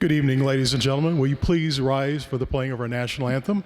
Good evening, ladies and gentlemen. Will you please rise for the playing of our national anthem?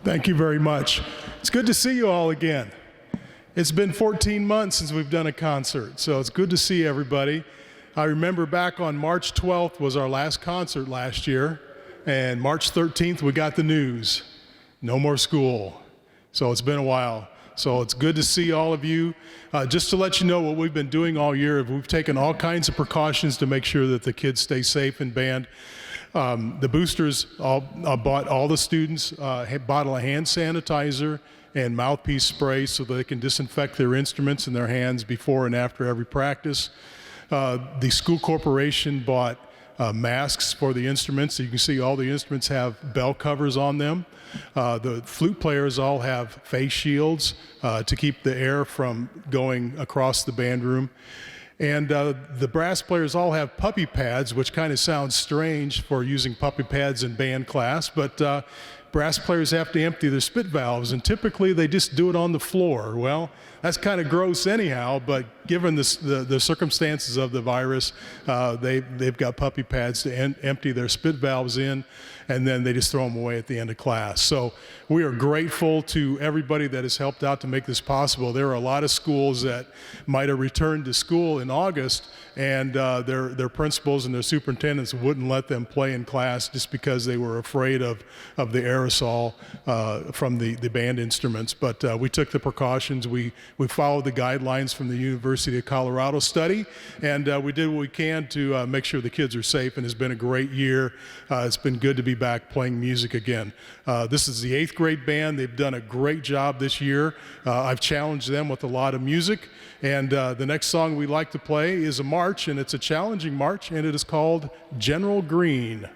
Thank you very much. It's good to see you all again. It's been 14 months since we've done a concert, so it's good to see everybody. I remember back on March 12th was our last concert last year, and March 13th we got the news. No more school. So it's been a while. So it's good to see all of you. Just to let you know what we've been doing all year, we've taken all kinds of precautions to make sure that the kids stay safe in band. The boosters bought all the students a bottle of hand sanitizer and mouthpiece spray so that they can disinfect their instruments and their hands before and after every practice. The school corporation bought masks for the instruments. You can see all the instruments have bell covers on them. The flute players all have face shields to keep the air from going across the band room. And the brass players all have puppy pads, which kind of sounds strange for using puppy pads in band class, but brass players have to empty their spit valves, and typically they just do it on the floor. Well, that's kind of gross anyhow, but given the circumstances of the virus, they've got puppy pads to empty their spit valves in, and then they just throw them away at the end of class. So we are grateful to everybody that has helped out to make this possible. There are a lot of schools that might have returned to school in August, and their principals and their superintendents wouldn't let them play in class just because they were afraid of the aerosol from the band instruments. But we took the precautions. We followed the guidelines from the University of Colorado study, and we did what we can to make sure the kids are safe, and it's been a great year. It's been good to be back playing music again. This is the 8th grade band. They've done a great job this year. I've challenged them with a lot of music, and the next song we like to play is a march, and it's a challenging march, and it is called General Green.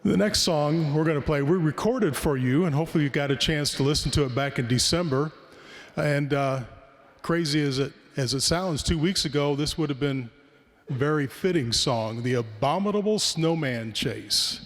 The next song we're going to play, we recorded for you, and hopefully you got a chance to listen to it back in December. And crazy as it sounds, 2 weeks ago, this would have been a very fitting song, The Abominable Snowman Chase.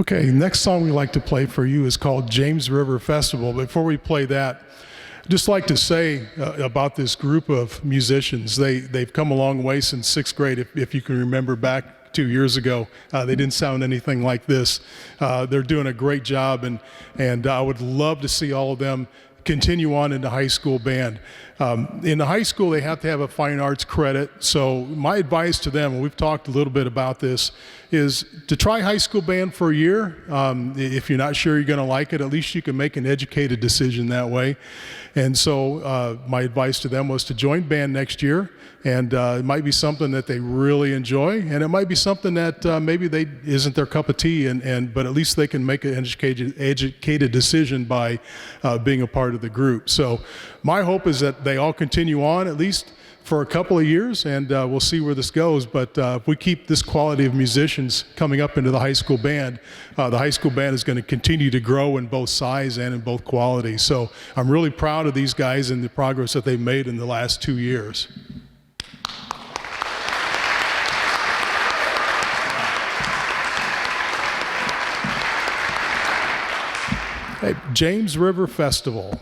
Okay, next song we like to play for you is called James River Festival. Before we play that, I'd just like to say about this group of musicians. They've come a long way since sixth grade. If you can remember back 2 years ago, they didn't sound anything like this. They're doing a great job, and I would love to see all of them continue on into high school band. In the high school, they have to have a fine arts credit. So my advice to them, and we've talked a little bit about this, is to try high school band for a year. If you're not sure you're going to like it, at least you can make an educated decision that way. And so my advice to them was to join band next year. And it might be something that they really enjoy, and it might be something that maybe isn't their cup of tea, but at least they can make an educated decision by being a part of the group. So my hope is that they all continue on at least for a couple of years, and we'll see where this goes. But if we keep this quality of musicians coming up into the high school band is going to continue to grow in both size and in both quality. So I'm really proud of these guys and the progress that they've made in the last 2 years. Hey, James River Festival.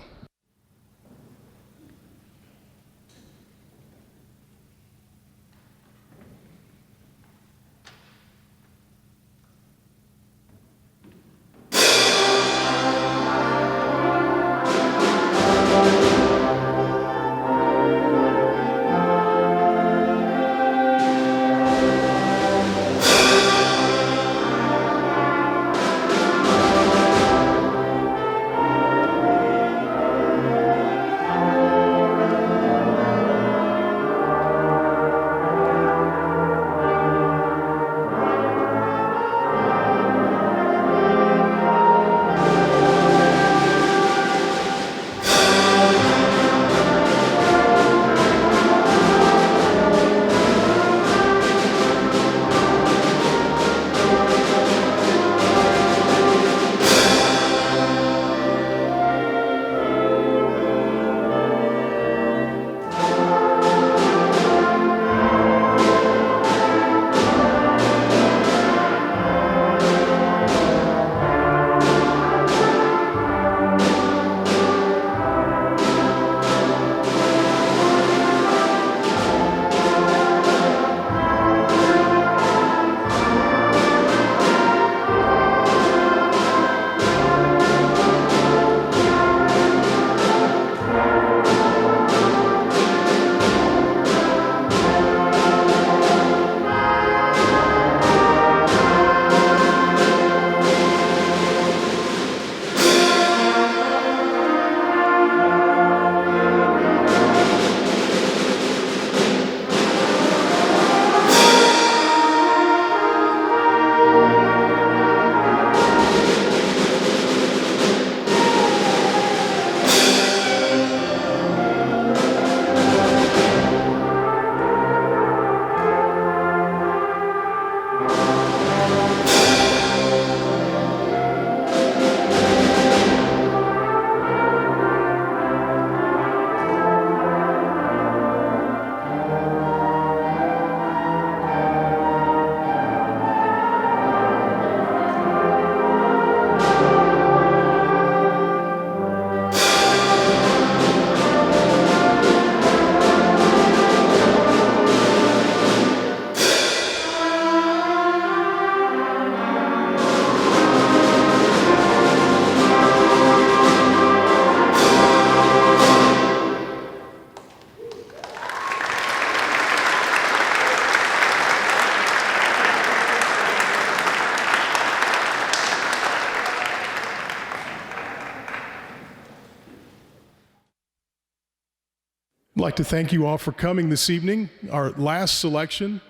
I'd like to thank you all for coming this evening. Our last selection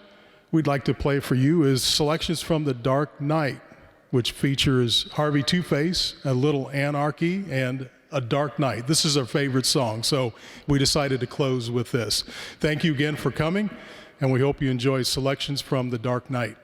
we'd like to play for you is selections from The Dark Knight, which features Harvey Two-Face, A Little Anarchy, and A Dark Night. This is our favorite song, so we decided to close with this. Thank you again for coming, and we hope you enjoy selections from The Dark Knight.